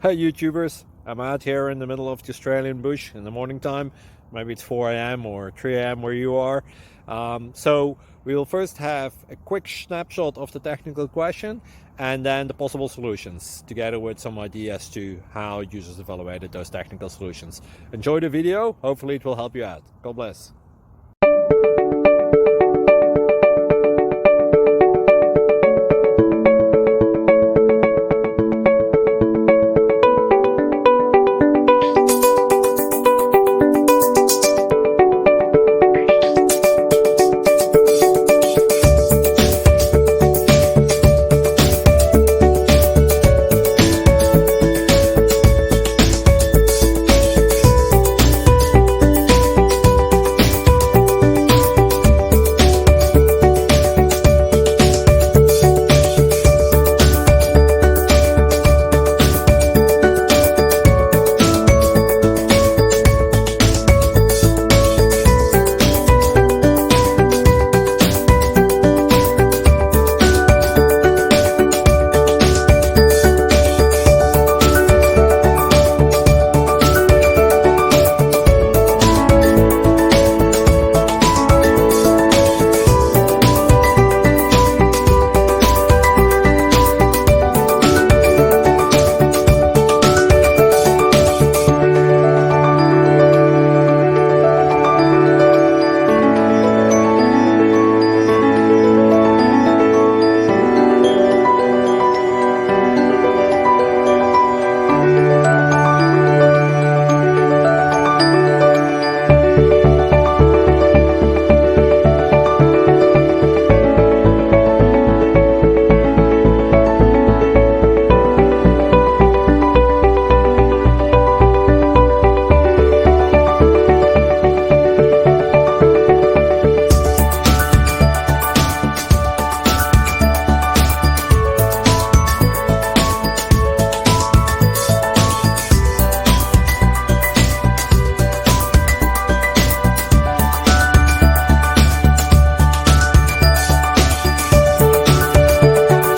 Hey YouTubers, I'm out here in the middle of the Australian bush in the morning time. Maybe it's 4 a.m. or 3 a.m. where you are. So we will first have a quick snapshot of the technical question and then the possible solutions, together with some ideas to how users evaluated those technical solutions. Enjoy the video, hopefully it will help you out. God bless.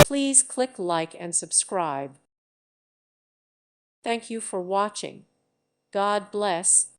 Please click like and subscribe. Thank you for watching. God bless.